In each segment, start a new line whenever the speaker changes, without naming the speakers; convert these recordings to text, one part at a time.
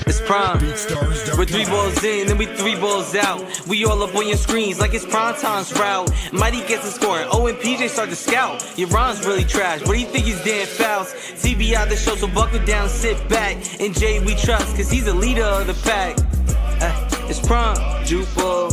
It's prime. We're 3 balls in, then we 3 balls out. We all up on your screens like it's prime time's route. Mighty gets a score, and O and PJ start to scout. Your rhyme's really trash. What do you think he's damn fouls? TBI the show, so buckle down, sit back. And Jay we trust, cause he's the leader of the pack. It's prime, Jewball.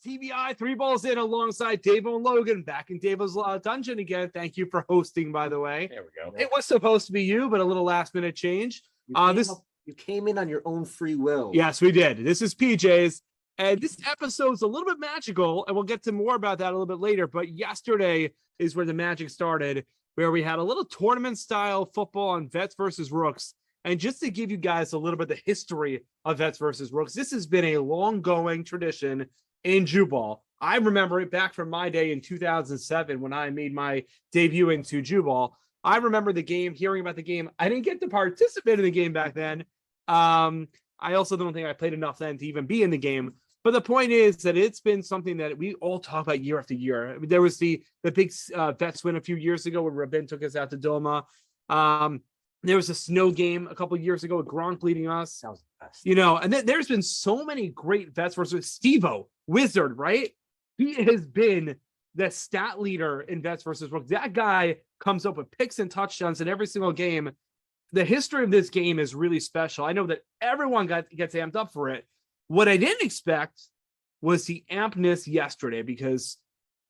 TBI 3 balls in alongside Dave and Logan back in Dave's dungeon again. Thank you for hosting, by the way.
There we go.
It was supposed to be you, but a little last minute change.
You came in on your own free will.
Yes, we did. This is PJ's, and this episode's a little bit magical, and we'll get to more about that a little bit later. But yesterday is where the magic started, where we had a little tournament style football on Vets versus Rooks. And just to give you guys a little bit of the history of Vets versus Rooks, this has been a long going tradition in Jewball. I remember it back from my day in 2007 when I made my debut into Jewball. I remember the game, hearing about the game. I didn't get to participate in the game back then. I also don't think I played enough then to even be in the game. But the point is that it's been something that we all talk about year after year. I mean, there was the big Vets win a few years ago where Rabin took us out to Doma. There was a snow game a couple of years ago with Gronk leading us.
That was the best.
You know, and there's been so many great Vets versus Steve-O, Wizard, right? He has been the stat leader in Vets versus Rooks. That guy comes up with picks and touchdowns in every single game. The history of this game is really special. I know that everyone gets amped up for it. What I didn't expect was the ampness yesterday, because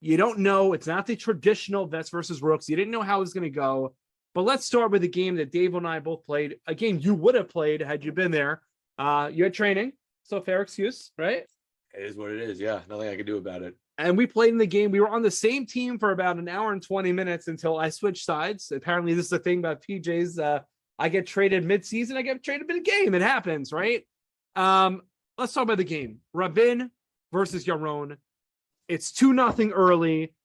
you don't know. It's not the traditional Vets versus Rooks. You didn't know how it was going to go. But let's start with a game that Dave and I both played, a game you would have played had you been there. You had training, so fair excuse, right?
It is what it is. Yeah, nothing I can do about it.
And we played in the game. We were on the same team for about an hour and 20 minutes until I switched sides. Apparently, this is the thing about PJ's. I get traded mid-season. I get traded mid-game. It happens, right? Let's talk about the game. Rabin versus Yaron. It's 2-0 early.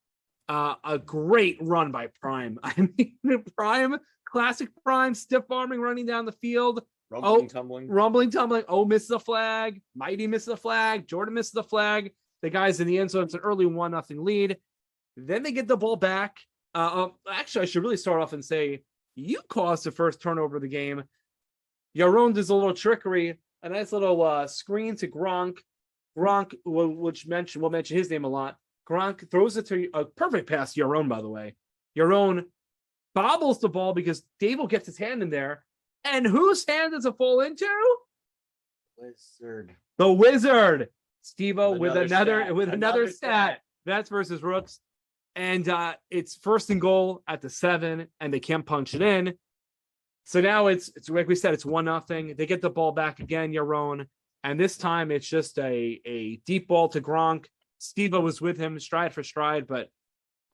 A great run by Prime. I mean, Prime, classic Prime, stiff arming, running down the field.
Rumbling,
tumbling. Oh, misses the flag. Mighty misses the flag. Jordan misses the flag. The guys in the end zone, it's an early 1-0 lead. Then they get the ball back. Actually, I should really start off and say, you caused the first turnover of the game. Yaron does a little trickery, a nice little screen to Gronk. Gronk, we'll mention his name a lot. Gronk throws it to a perfect pass to Yaron, by the way. Yaron bobbles the ball because Dable gets his hand in there. And whose hand does it fall into?
Wizard.
The Wizard. Steve-O with
Another
another
stat.
stat. Vets versus Rooks. And it's 1st and goal at the 7, and they can't punch it in. So now it's like we said, it's 1-0. They get the ball back again, Yaron. And this time it's just a deep ball to Gronk. Steve-O was with him stride for stride, but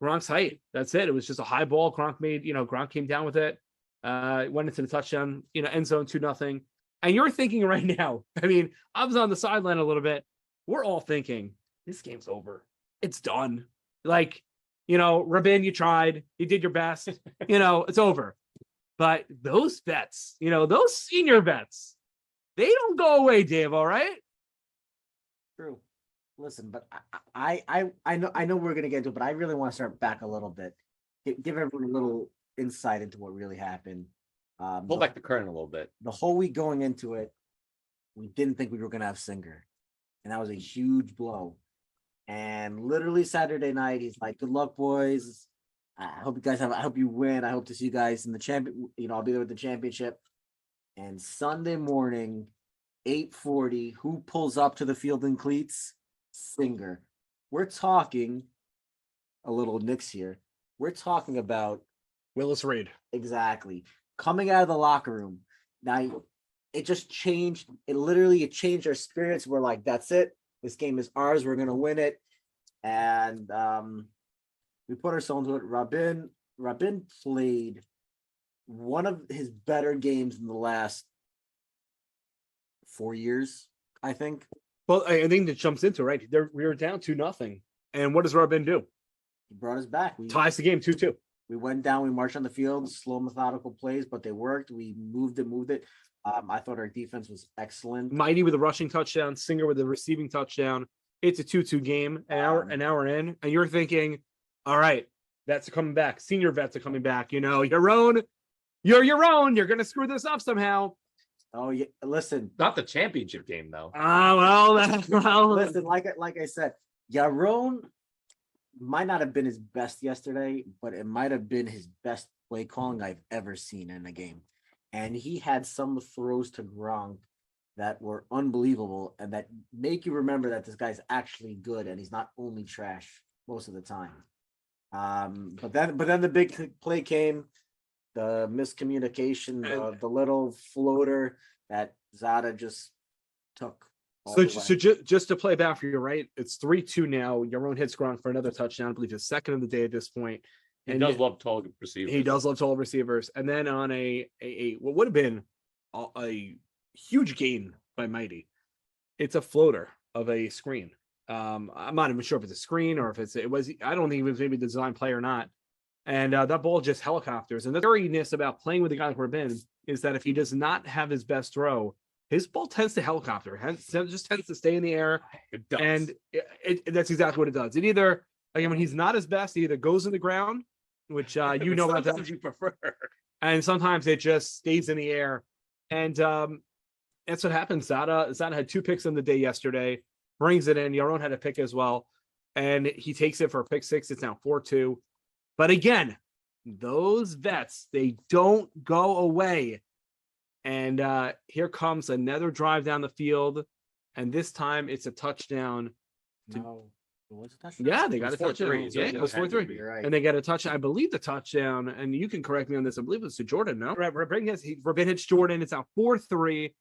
Gronk's height. That's it. It was just a high ball. Gronk came down with it. Went into the touchdown, end zone 2-0. And you're thinking right now, I mean, I was on the sideline a little bit. We're all thinking, this game's over. It's done. Like, Rabin, you tried. You did your best. It's over. But those vets, those senior vets, they don't go away, Dave, all right?
True. Listen, but I know we're gonna get into it, but I really want to start back a little bit. Give everyone a little insight into what really happened.
Pull back the curtain a little bit.
The whole week going into it, we didn't think we were gonna have Singer, and that was a huge blow. And literally Saturday night, he's like, "Good luck, boys. I hope you guys I hope you win. I hope to see you guys in the champion. I'll be there with the championship." And Sunday morning, 8:40, who pulls up to the field in cleats? Singer. We're talking a little Knicks here. We're talking about
Willis Reed.
Exactly. Coming out of the locker room. Now it just changed. It changed our spirits. We're like, that's it. This game is ours. We're gonna win it. And we put ourselves into it. Rabin played one of his better games in the last 4 years, I think.
Well, I think that jumps into right. We were down 2-0, and what does Rabin do?
He brought us back.
Ties the game 2-2.
We went down. We marched on the field, slow, methodical plays, but they worked. We moved it. I thought our defense was excellent.
Mighty with a rushing touchdown, Singer with a receiving touchdown. It's a 2-2 game. An hour in, and you're thinking, all right, vets are coming back. Senior vets are coming back. Yaron You're your own. You're gonna screw this up somehow.
Oh yeah, listen,
Not the championship game though.
Well,
listen. Like I said, Yaron might not have been his best yesterday, but it might have been his best play calling I've ever seen in a game. And he had some throws to Gronk that were unbelievable and that make you remember that this guy's actually good and he's not only trash most of the time. But then the big play came, the miscommunication, the little floater that Zada just took.
So just to play back for you, right? It's 3-2 now. Yaron hits Gronk for another touchdown. I believe his second of the day at this point.
He does love tall receivers.
He does love tall receivers. And then on a what would have been a huge gain by Mighty, it's a floater of a screen. I'm not even sure if it's a screen or if it was. I don't think it was maybe the design play or not. And that ball just helicopters. And the scariest about playing with a guy like Rabin is that if he does not have his best throw, his ball tends to helicopter. Just tends to stay in the air.
It does.
And that's exactly what it does. It either, again, when he's not his best, it either goes in the ground, which you know about that.
You prefer.
And sometimes it just stays in the air. And that's what happens. Zada had 2 picks in the day yesterday, brings it in. Yaron had a pick as well. And he takes it for a pick 6. It's now 4-2. But again, those vets, they don't go away. And here comes another drive down the field. And this time it's a touchdown.
No, it was a touchdown.
Yeah, they got a touchdown.
4-3.
Yeah, it was 4-3.
You're right.
And they got a touchdown. I believe the touchdown, and you can correct me on this, I believe it was to Jordan, no? Rabin hits Jordan. It's now 4-3.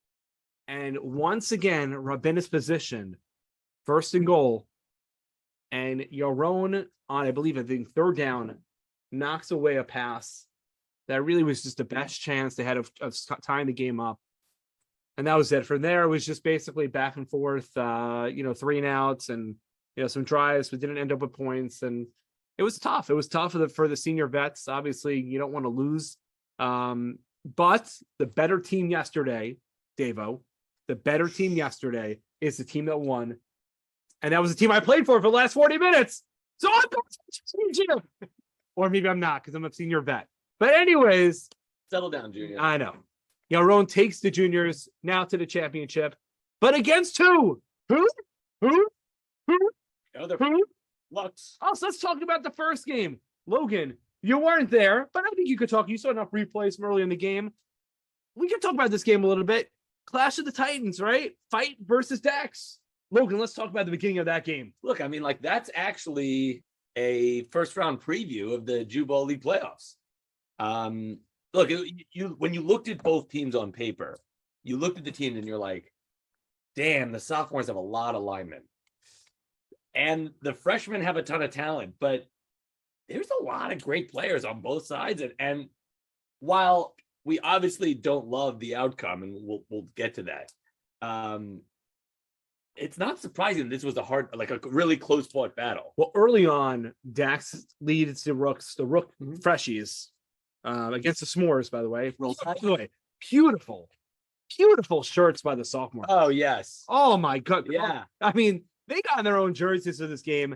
And once again, Rabin is positioned first and goal. And Yaron on, I think, third down, knocks away a pass that really was just the best chance they had of tying the game up. And that was it. From there, it was just basically back and forth, 3 and outs and, some drives, but didn't end up with points. And it was tough. It was tough for the senior vets. Obviously, you don't want to lose. But the better team yesterday, Davo, the better team yesterday is the team that won. And that was the team I played for the last 40 minutes. So I'm going to change it. Or maybe I'm not because I'm a senior vet. But anyways.
Settle down, Junior.
I know. Yaron takes the juniors now to the championship. But against who? Who?
Lux.
Oh, so let's talk about the first game. Logan, you weren't there, but I think you could talk. You saw enough replays from early in the game. We can talk about this game a little bit. Clash of the Titans, right? Fight versus Dax. Logan, let's talk about the beginning of that game.
Look, I mean, that's actually a first round preview of the Jewball League playoffs. Look, when you looked at both teams on paper, you looked at the teams and you're like, damn, the sophomores have a lot of linemen. And the freshmen have a ton of talent, but there's a lot of great players on both sides. And while we obviously don't love the outcome, and we'll get to that, it's not surprising this was a really close fought battle.
Well, early on, Dax leads the Rooks, freshies, against the S'mores, by the way. Beautiful shirts by the sophomores.
Oh, yes.
Oh, my God.
Yeah.
I mean, they got their own jerseys for this game.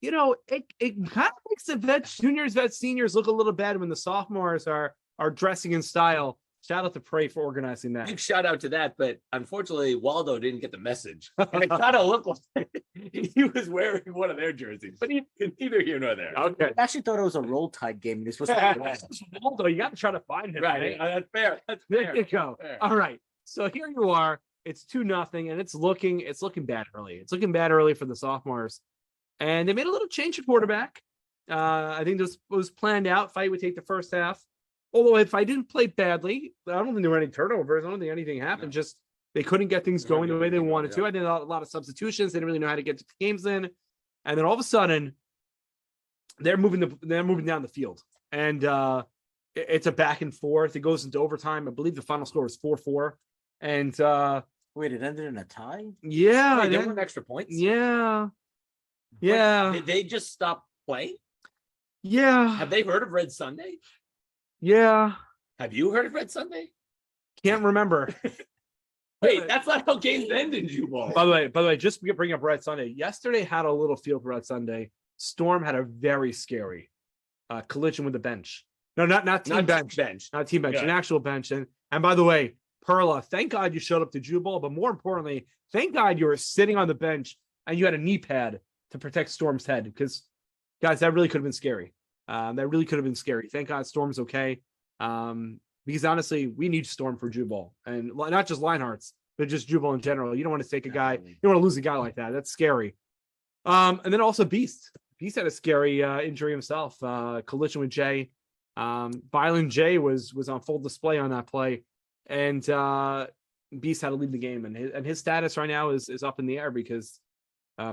It kind of makes the juniors, seniors look a little bad when the sophomores are dressing in style. Shout out to Prey for organizing that.
Big shout out to that, but unfortunately, Waldo didn't get the message. And it kind of looked like he was wearing one of their jerseys, but neither here nor there.
Okay.
I actually thought it was a roll tide game. You're supposed to
Waldo, you got to try to find him.
Right. That's fair.
There you go.
Fair.
All right. So here you are. It's 2-0, and it's looking bad early. It's looking bad early for the sophomores. And they made a little change of quarterback. I think this was planned out. Fight would take the first half. Although if I didn't play badly, I don't think there were any turnovers. I don't think anything happened. No. Just they couldn't get things going the way they wanted to. I did a lot of substitutions. They didn't really know how to get the games in. And then all of a sudden, they're moving down the field. And it's a back and forth. It goes into overtime. I believe the final score was 4-4. And
wait, it ended in a tie?
Yeah.
Wait, there weren't extra points?
Yeah. Yeah.
Did they just stop playing?
Yeah.
Have they heard of Red Sunday?
Yeah.
Have you heard of Red Sunday?
Can't remember.
Wait, that's not how games end in Jewball.
By the way, just bring up Red Sunday. Yesterday had a little feel for Red Sunday. Storm had a very scary collision with the bench. No, not team
Not
bench.
bench.
Not team bench,
Good.
an actual bench. And by the way, Perla, thank God you showed up to Jewball, but more importantly, thank God you were sitting on the bench and you had a knee pad to protect Storm's head, because guys, that really could have been scary. That really could have been scary. Thank God Storm's okay. Because honestly, we need Storm for Jewball, and not just Lionhearts, but just Jewball in general. You don't want to take a guy, you don't want to lose a guy like that. That's scary. And then also Beast. Beast had a scary injury himself. Collision with Jay. Violent Jay was on full display on that play, and Beast had to leave the game, and his status right now is up in the air because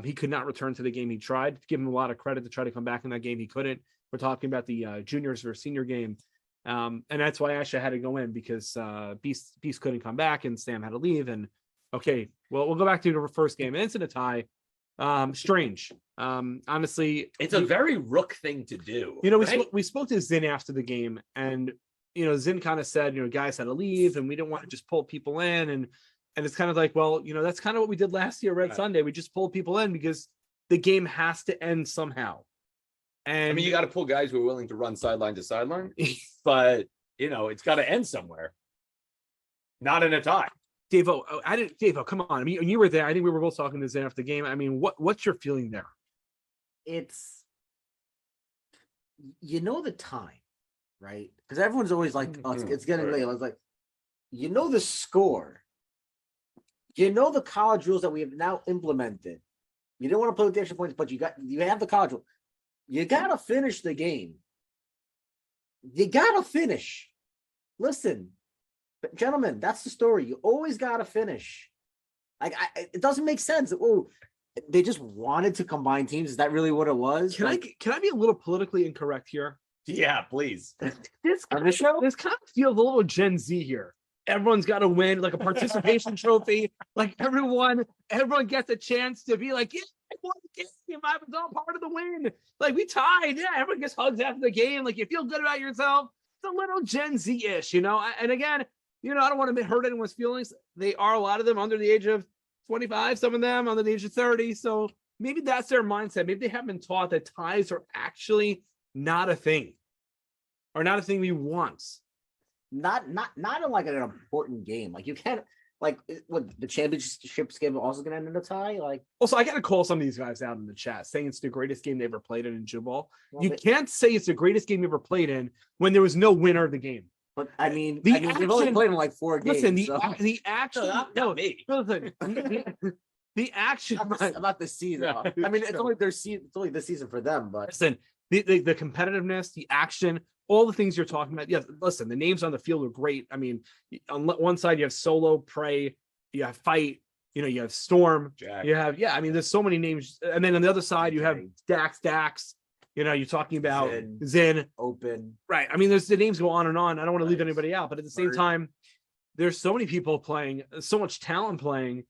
he could not return to the game. He tried to give him a lot of credit to try to come back in that game. He couldn't. We're talking about the juniors versus senior game. And that's why Asha had to go in, because Beast couldn't come back and Sam had to leave. And okay, well, we'll go back to the first game. And it's in a tie. Strange. Honestly,
It's a very Rook thing to do.
You know,
right?
we spoke to Zin after the game, and you know, Zin kind of said, you know, guys had to leave, and we didn't want to just pull people in, and it's kind of like, well, you know, that's kind of what we did last year, Red Sunday. We just pulled people in because the game has to end somehow. And
I mean, you got to pull guys who are willing to run sideline to sideline, but you know, it's got to end somewhere. Not in a tie.
Dave-O, come on. I mean, you were there. I think we were both talking to Zin after the game. I mean, what's your feeling there?
It's, you know, the time, right? Because everyone's always like, oh, it's getting late. I was like, you know, the score, you know, the college rules that we have now implemented. You don't want to play with the extra points, but you have the college rule. You gotta finish the game. You gotta finish. Listen, gentlemen, that's the story. You always gotta finish. Like, it doesn't make sense. Oh, they just wanted to combine teams. Is that really what it was?
Can I be a little politically incorrect here?
Yeah, please.
This kind of feels a little Gen Z here. Everyone's got to win, like a participation trophy. Like everyone gets a chance to be like, yeah, I won the game. I was all part of the win. Like, we tied. Yeah, everyone gets hugs after the game. Like, you feel good about yourself. It's a little Gen Z-ish, you know? And again, you know, I don't want to hurt anyone's feelings. They are, a lot of them, under the age of 25, some of them under the age of 30. So maybe that's their mindset. Maybe they haven't been taught that ties are actually not a thing, or not a thing we want.
Not in like an important game. Like, you can't, like, what, the championships game also gonna end in a tie? Like,
Also, I gotta call some of these guys out in the chat saying it's the greatest game they ever played in Jewball.
well,
You can't say it's the greatest game you ever played in when there was no winner of the game.
but I mean,
The
we've only
action-
played in like 4 games.
Listen,
so.
the action.
Not me.
Listen, the action.
About the season. I mean, it's only it's only this season for them, but
Listen, the competitiveness, the action, all the things you're talking about. Yes, listen, the names on the field are great. I mean, on one side you have Solo, Prey, you have Fight, you know, you have Storm,
Jack.
you have, I mean, there's so many names. And then on the other side you have Dax, you know, you're talking about Zen.
open.
Right. I mean, there's the names go on and on. I don't want to leave anybody out, but at the same
Bird.
time, there's so many people playing, so much talent playing.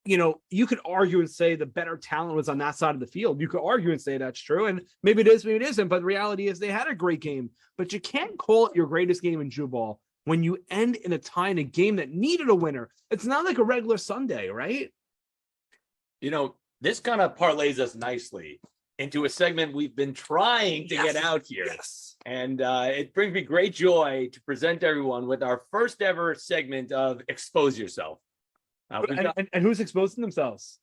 You know, you could argue and say the better talent was on that side of the field. You could argue and say that's true. And maybe it is, maybe it isn't. But the reality is they had a great game. But you can't call it your greatest game in Jewball when you end in a tie in a game that needed a winner. It's not like a regular Sunday, right?
You know, this kind of parlays us nicely into a segment we've been trying to get out here.
Yes.
And it brings me great joy to present everyone with our first ever segment of Expose Yourself.
And who's exposing themselves?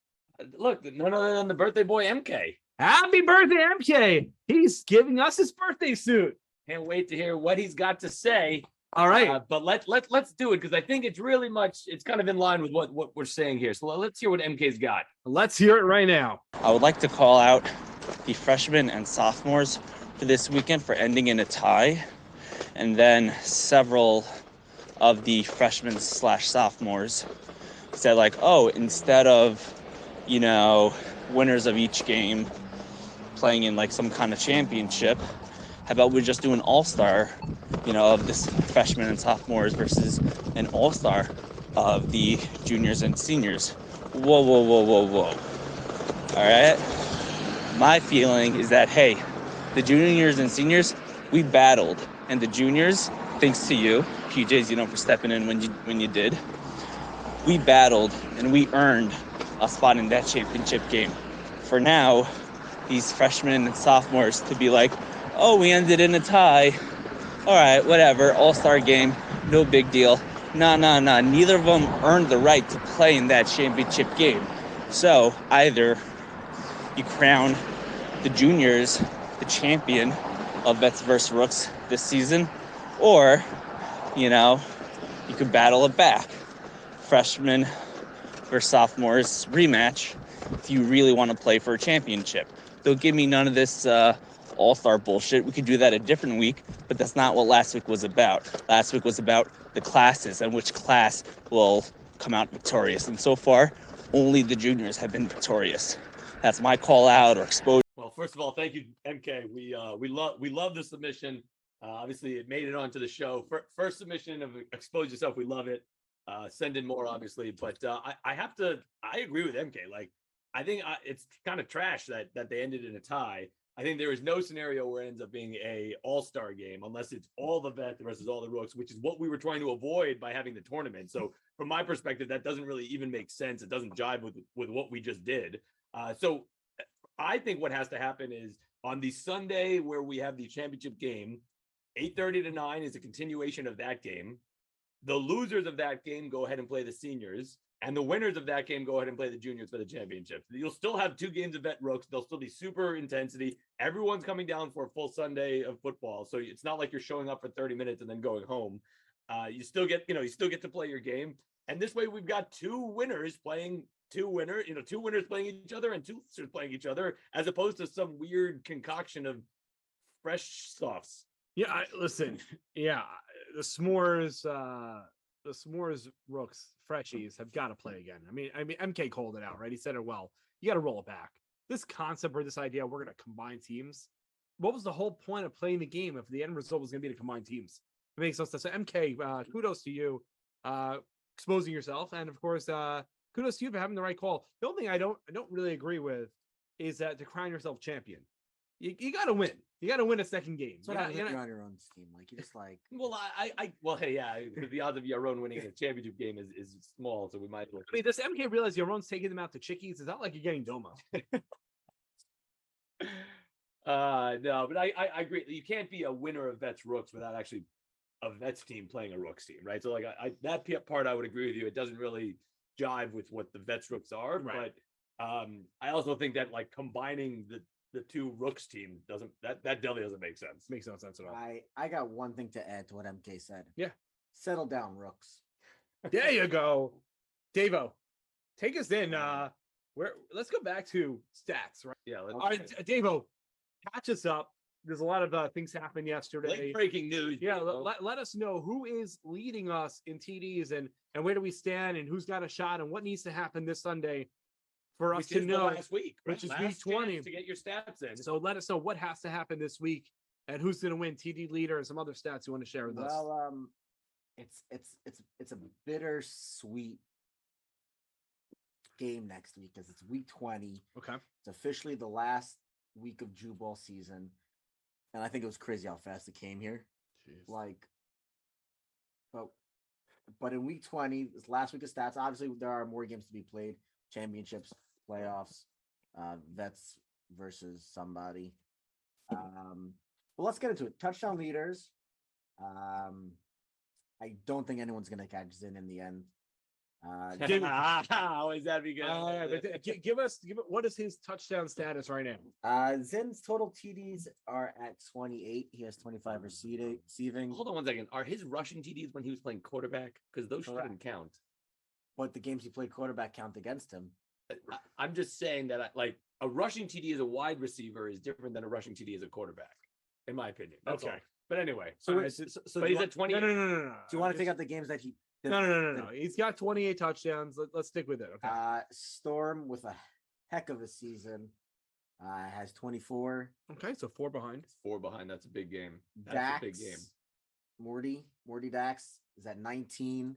Look, none other than the birthday boy MK.
Happy birthday, MK. He's giving us his birthday suit.
Can't wait to hear what he's got to say.
All right.
But let's do it, because I think it's really it's kind of in line with what we're saying here. So let's hear what MK's got.
Let's hear it right now.
I would like to call out the freshmen and sophomores for this weekend for ending in a tie. And then several of the freshmen / sophomores said, like, oh, instead of, you know, winners of each game playing in like some kind of championship, how about we just do an all-star, you know, of this freshmen and sophomores versus an all-star of the juniors and seniors. Whoa. All right. My feeling is that, hey, the juniors and seniors, we battled, and the juniors, thanks to you, PJs, you know, for stepping in when you did, we battled and we earned a spot in that championship game. For now, these freshmen and sophomores to be like, oh, we ended in a tie, all right, whatever, all-star game, no big deal. Nah, neither of them earned the right to play in that championship game. So either you crown the juniors the champion of Vets versus Rooks this season, or, you could battle it back. Freshmen versus sophomores rematch if you really want to play for a championship. Don't give me none of this all-star bullshit. We could do that a different week, but that's not what last week was about. Last week was about the classes and which class will come out victorious. And so far, only the juniors have been victorious. That's my call out or exposure.
Well, first of all, thank you, MK. We love the submission. Obviously, it made it onto the show. First submission of expose yourself. We love it. Send in more, obviously, but I agree with MK. Like, I think it's kind of trash that they ended in a tie. I think there is no scenario where it ends up being a all-star game unless it's all the vets versus all the rooks, which is what we were trying to avoid by having the tournament. So from my perspective, that doesn't really even make sense. It doesn't jive with what we just did. So I think what has to happen is on the Sunday where we have the championship game, 8:30 to 9 is a continuation of that game. The losers of that game go ahead and play the seniors, and the winners of that game go ahead and play the juniors for the championship. You'll still have 2 games of vet rooks. There'll still be super intensity. Everyone's coming down for a full Sunday of football, so it's not like you're showing up for 30 minutes and then going home. You still get to play your game, and this way we've got 2 winners playing. Two winners playing each other and 2 losers playing each other, as opposed to some weird concoction of fresh softs.
Yeah, listen. Yeah, the s'mores rooks, freshies have got to play again. I mean, MK called it out, right? He said it well. You got to roll it back. This concept or this idea, we're going to combine teams. What was the whole point of playing the game if the end result was going to be to combine teams? It makes no sense. So MK, kudos to you, exposing yourself, and of course, kudos to you for having the right call. The only thing I don't really agree with is that to crown yourself champion, you got to win. You got to win a second game.
So you're on your own team. Like, you just like.
Well, hey, yeah, the odds of Yaron winning a championship game is small, so we might as well.
I mean, does MK realize Yaron's taking them out to Chickies? It's not like you're getting Doma.
No, but I agree. You can't be a winner of Vets Rooks without actually a Vets team playing a Rooks team, right? So like that part I would agree with you. It doesn't really jive with what the Vets Rooks are,
right.
But I also think that like combining the 2 Rooks team that definitely doesn't make sense.
Makes no sense at all.
I got one thing to add to what MK said.
Yeah.
Settle down, Rooks.
There you go. Davo, take us in. Let's go back to stats, right?
Yeah.
All right, Davo, catch us up. There's a lot of things happened yesterday.
Late breaking news.
Yeah, let us know who is leading us in TDs and where do we stand and who's got a shot and what needs to happen this Sunday for us to know
last week, right?
which is
last
week 20
to get your stats in.
So let us know what has to happen this week and who's going to win, TD leader and some other stats you want to share with us.
Well, it's a bittersweet game next week because it's week 20.
Okay.
It's officially the last week of Jewball season. And I think it was crazy how fast it came here.
Jeez.
Like, but in week 20, this last week of stats, obviously there are more games to be played, championships, playoffs, vets versus somebody. Well, let's get into it. Touchdown leaders. I don't think anyone's going to catch Zin in the end.
How is that because
give us what is his touchdown status right now?
Zin's total TDs are at 28. He has 25 receiving.
Hold on one second. Are his rushing TDs when he was playing quarterback? Because those shouldn't count.
But the games he played quarterback count against him.
I'm just saying that like a rushing TD as a wide receiver is different than a rushing TD as a quarterback, in my opinion. That's
Okay.
all. But anyway,
So
but he's at 20.
No.
Do you want to take out the games that he?
No. He's got 28 touchdowns. Let's stick with it. Okay.
Storm with a heck of a season. Has 24.
Okay, so 4 behind.
4 behind. That's a big game. That's
Dax,
a big game.
Morty Dax is at 19.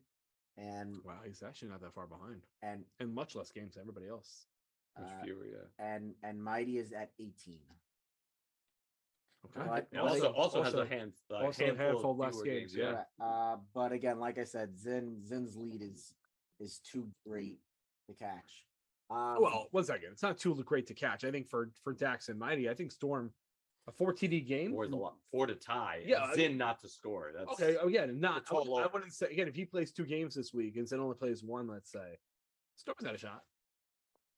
And
Wow, he's actually not that far behind.
and
much less games than everybody else.
and Mighty is at 18.
Okay.
It also has a handful
less games. Yeah.
But again, like I said, Zin's lead is too great to catch.
Well, 1 second. It's not too great to catch. I think for Dax and Mighty, I think Storm A 4 TD game?
Four to tie.
Yeah,
Zinn not to score. That's
Okay, again, not.
It's all
I
over.
wouldn't say, again, if he plays 2 games this week and Zinn only plays 1, let's say, Storm's got a shot.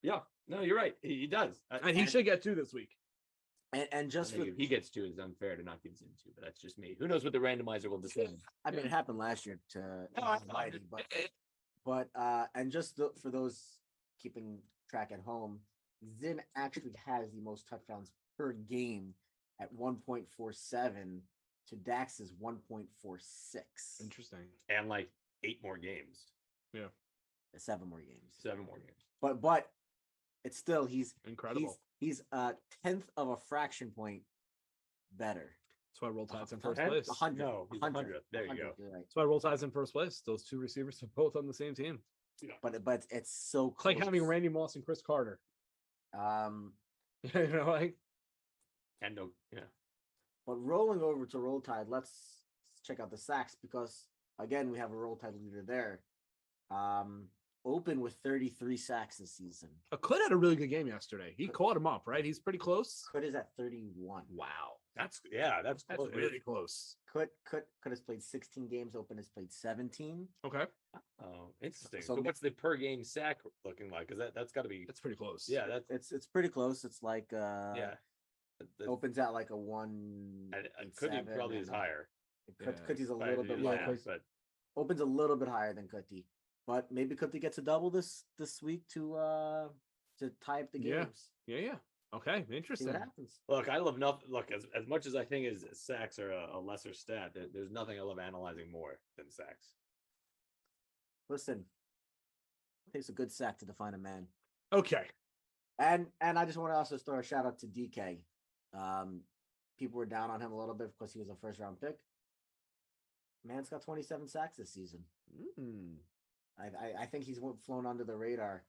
Yeah, no, you're right. He does,
And he should get 2 this week.
And just for
if he gets 2, it's unfair to not give Zinn 2, but that's just me. Who knows what the randomizer will decide?
I mean, it happened last year to
No, I know.
Mighty, but and just for those keeping track at home, Zinn actually has the most touchdowns per game at 1.47 to Dax's 1.46.
Interesting.
And like 8 more games,
7 more games.
7 more games.
But it's still he's
Incredible.
He's a 10th of a fraction point better.
That's why Roll Tide's in first
10?
place.
100.
No, he's 100th. There you go.
You're right.
That's why Roll Tide's in first place. Those 2 receivers are both on the same team.
But it's so
It's like
close.
having Randy Moss and Chris Carter. You know, like
And no, yeah.
But rolling over to Roll Tide, let's check out the sacks because again we have a Roll Tide leader there. Open with 33 sacks this season.
Clit had a really good game yesterday. He caught him up, right? He's pretty close.
Kut is at 31.
Wow. That's
That's
close.
really close.
Kut has played 16 games. Open has played 17.
Okay.
Oh, interesting.
So-
So, what's the per game sack looking like? Because that's got to be.
That's pretty close.
Yeah, that's
It's pretty close. It's like
yeah.
opens at like a 1.
And could be probably is higher.
Kutty's a
By
little
the
bit
math,
lower.
but
Opens a little bit higher than Kutty. But maybe Kutty gets a double this week to tie up the
Yeah.
games.
Yeah. Okay.
See
Interesting.
what happens.
look, I love nothing. Look, as much as I think is sacks are a lesser stat, there's nothing I love analyzing more than sacks.
Listen, it takes a good sack to define a man.
Okay.
And I just want to also throw a shout out to DK. People were down on him a little bit because he was a first round pick. Man's got 27 sacks this season.
Mm.
I think he's flown under the radar.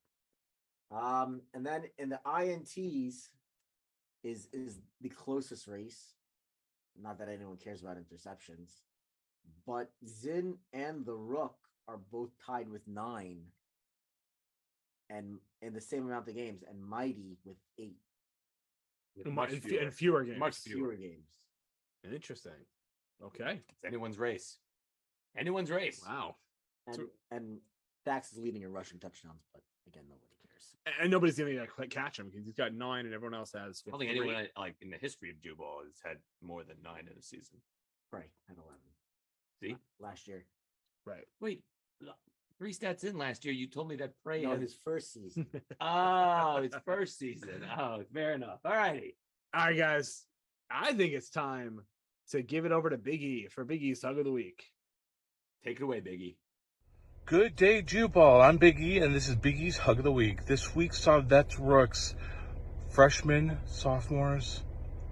And then in the INTs is the closest race. Not that anyone cares about interceptions, but Zinn and the Rook are both tied with 9, and in the same amount of games, and Mighty with 8.
And fewer games.
Much
Fewer games.
Interesting. Okay.
It's anyone's race. Anyone's race.
Wow.
And Dax is leading in rushing touchdowns, but again, nobody cares.
And nobody's gonna catch him because he's got 9 and everyone else has.
I don't think
3.
anyone like in the history of Jewball has had more than 9 in a season.
Right, at 11.
See?
Last year.
Right.
Wait, 3 stats in last year. You told me that Prey
No,
had
his first season.
Oh, it's first season. Oh, fair enough. All righty.
All right, guys. I think it's time to give it over to Big E for Big E's Hug of the Week.
Take it away, Biggie.
Good day, Jewball. I'm Big E, and this is Big E's Hug of the Week. This week saw Vets Rooks, freshmen, sophomores,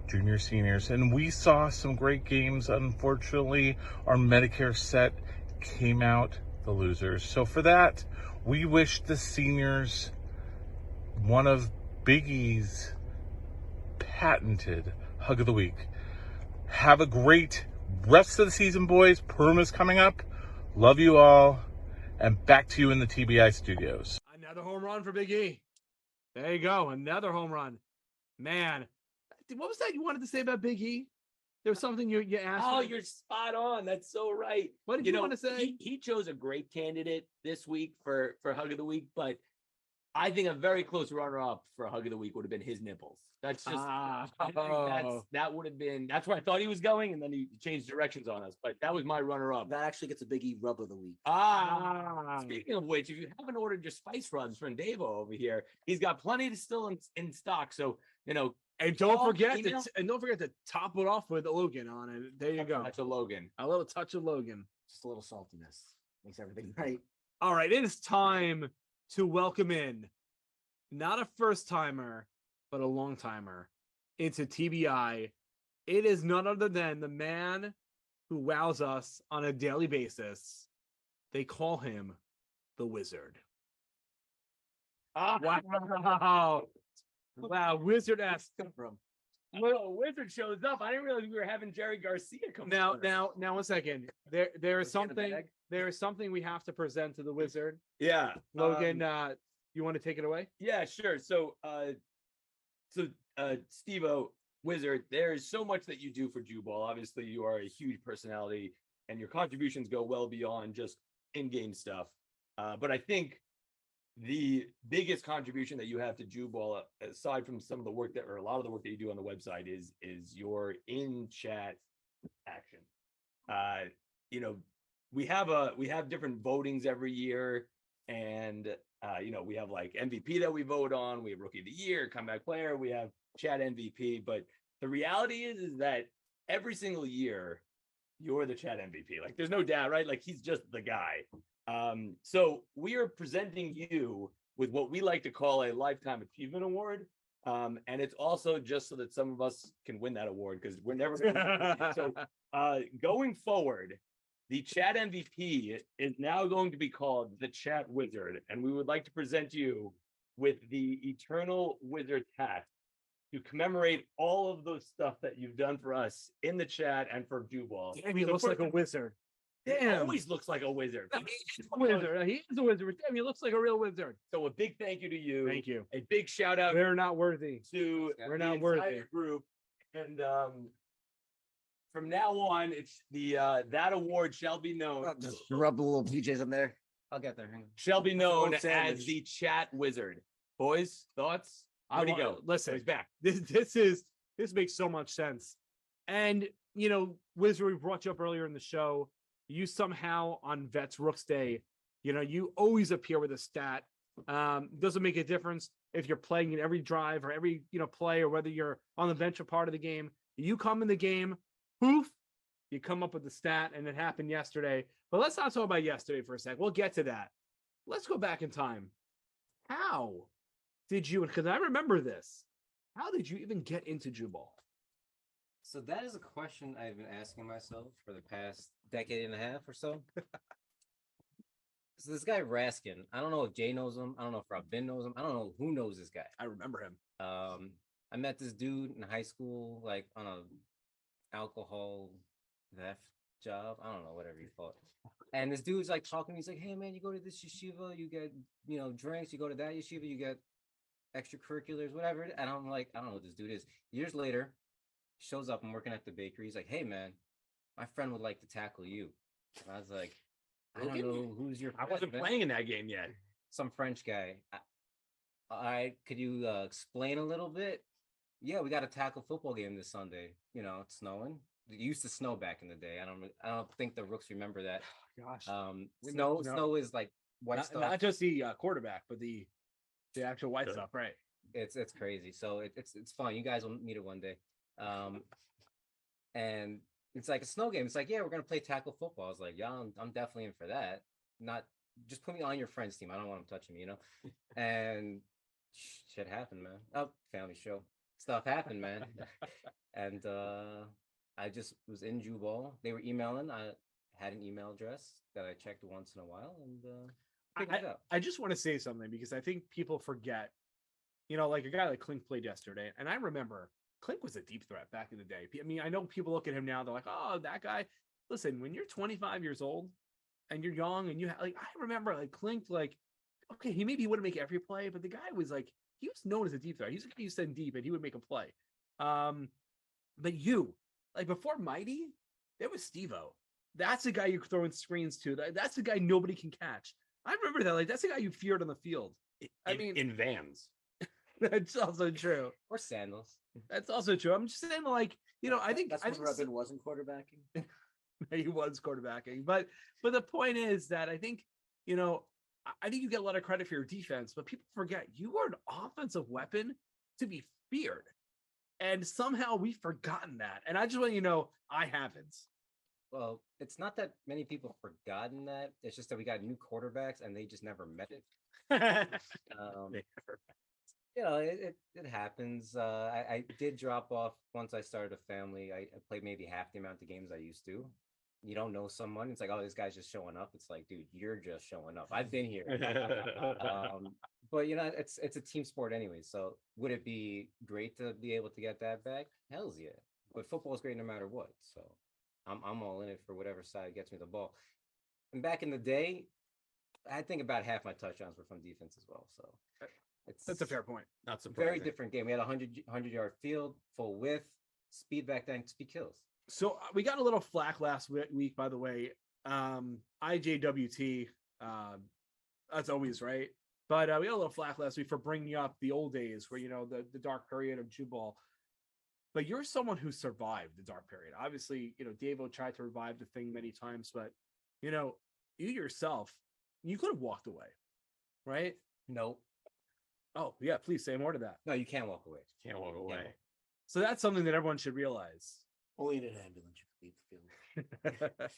juniors, seniors, and we saw some great games. Unfortunately, our Medicare set came out the losers. So for that, we wish the seniors one of Big E's patented Hug of the Week. Have a great rest of the season, boys. Perma's coming up. Love you all. And back to you in the TBI studios.
Another home run for Big E. There you go. Another home run. Man, what was that you wanted to say about Big E? There was something you asked.
Oh,
me.
you're spot on. That's so right.
What did you want to say?
He chose a great candidate this week for Hug of the Week, but I think a very close runner-up for Hug of the Week would have been his nipples. That's just I think that would have been. That's where I thought he was going, and then he changed directions on us. But that was my runner-up.
That actually gets a Big E rub of the week.
Speaking of which, if you haven't ordered your spice rubs from Davo over here, he's got plenty to still in stock. So
And don't
Call,
forget
email.
to top it off with Logan on it. There you go.
That's a Logan.
A little touch of Logan.
Just a little saltiness makes everything right.
All right, it is time to welcome in not a first timer, but a long timer into TBI. It is none other than the man who wows us on a daily basis. They call him the Wizard. Wow. Wow, Wizard-esque.
Come from.
Well, Wizard shows up. I didn't realize we were having Jerry Garcia come.
Now,
over.
now, 1 second. There is
Was he in a
something.
bag?
There is something we have to present to the Wizard.
Yeah,
Logan, you want to take it away?
Yeah, sure. So, Steve-O, Wizard, there is so much that you do for Jewball. Obviously, you are a huge personality, and your contributions go well beyond just in-game stuff. But I think the biggest contribution that you have to Jewball, aside from some of the work that, or a lot of the work that you do on the website, is your in-chat action. You know, we have different votings every year, and you know, we have like MVP that we vote on, we have Rookie of the Year, Comeback Player, we have Chat MVP. But the reality is that every single year you're the Chat MVP. Like, there's no doubt, right? Like, he's just the guy. So we are presenting you with what we like to call a Lifetime Achievement Award. And it's also just so that some of us can win that award, because we're never so going forward, the Chat MVP is now going to be called the Chat Wizard, and we would like to present you with the Eternal Wizard hat to commemorate all of those stuff that you've done for us in the chat and for Jewball.
Damn, he looks like a wizard.
He
Damn.
always looks like a wizard.
He's a wizard. He is a wizard. Damn, he looks like a real wizard.
So a big thank you to you.
Thank you.
A big shout out
We're not worthy.
to
We're
the
not
entire
worthy.
group. And from now on, it's the that award shall be known.
I'll just rub the little PJs in there. I'll get there. Hang on.
Shall be known
Old
as
sandwich.
the Chat Wizard. Boys, thoughts? Where'd he go?
Listen,
He's back.
This makes so much sense. And you know, Wizard, we brought you up earlier in the show. You somehow on Vets Rooks Day, you know, you always appear with a stat. Doesn't make a difference if you're playing in every drive or every, you know, play, or whether you're on the bench or part of the game. You come in the game, poof, you come up with the stat, and it happened yesterday. But let's not talk about yesterday for a sec. We'll get to that. Let's go back in time. How did you, because I remember this, how did you even get into Jewball?
So that is a question I've been asking myself for the past decade and a half or so. So this guy Raskin, I don't know if Jay knows him. I don't know if Robin knows him. I don't know who knows this guy.
I remember him.
I met this dude in high school, like on a alcohol theft job. I don't know, whatever you call it. And this dude's like talking to me. He's like, "Hey man, you go to this yeshiva, you get, you know, drinks. You go to that yeshiva, you get extracurriculars, whatever." And I'm like, I don't know what this dude is. Years later, shows up. I'm working at the bakery. He's like, "Hey man, my friend would like to tackle you." And I was like, "I don't know who's your
I
friend,
wasn't
man?"
playing in that game yet.
Some French guy. I could you explain a little bit? Yeah, we got a tackle football game this Sunday. You know, it's snowing. It used to snow back in the day. I don't think the Rooks remember that.
Gosh.
Snow is like white stuff.
Not just the quarterback, but the actual white stuff, right?
It's crazy. So it's fun. You guys will meet it one day. And it's like a snow game. It's like, yeah, we're gonna play tackle football. I was like, yeah, I'm definitely in for that. Not just put me on your friend's team. I don't want them touching me, you know. And shit happened, man. Oh, family show stuff happened, man. And I just was in Jewball. They were emailing. I had an email address that I checked once in a while, and figured it out.
I just want to say something, because I think people forget, you know, like a guy like Clink played yesterday. And I remember Clink was a deep threat back in the day. I mean, I know people look at him now, they're like, "Oh, that guy." Listen, when you're 25 years old and you're young and you like, I remember like Clink, like, okay, he maybe wouldn't make every play, but the guy was like, he was known as a deep threat. He's a guy you send deep and he would make a play. But you, like before Mighty, there was Steve-O. That's the guy you're throwing screens to. That's the guy nobody can catch. I remember that. Like, that's the guy you feared on the field. I mean,
in Vans.
That's also true.
Or sandals.
That's also true. I'm just saying, like, you know, I think
That's when Robin wasn't quarterbacking.
he was quarterbacking. But the point is that I think, you know, I think you get a lot of credit for your defense, but people forget you are an offensive weapon to be feared. And somehow we've forgotten that. And I just want you to know, I haven't.
Well, it's not that many people have forgotten that. It's just that we got new quarterbacks and they just never met it. You know, it happens. I did drop off once I started a family. I played maybe half the amount of games I used to. You don't know someone. It's like, oh, this guy's just showing up. It's like, dude, you're just showing up. I've been here. But you know, it's a team sport anyway. So would it be great to be able to get that back? Hell's yeah. But football is great no matter what. So I'm all in it for whatever side gets me the ball. And back in the day, I think about half my touchdowns were from defense as well. So It's
That's a fair point.
Not surprising.
very different game. We had a 100-yard field, full width, speed back then, speed kills.
So we got a little flack last week, by the way. IJWT, that's always right. But we got a little flack last week for bringing up the old days where, the dark period of Jewball. But you're someone who survived the dark period. Obviously, Davo tried to revive the thing many times, but, you yourself, you could have walked away, right?
Nope.
Oh, yeah, please say more to that.
No, you can't walk away.
Can't walk away.
So that's something that everyone should realize.
Only in an ambulance you can leave the field.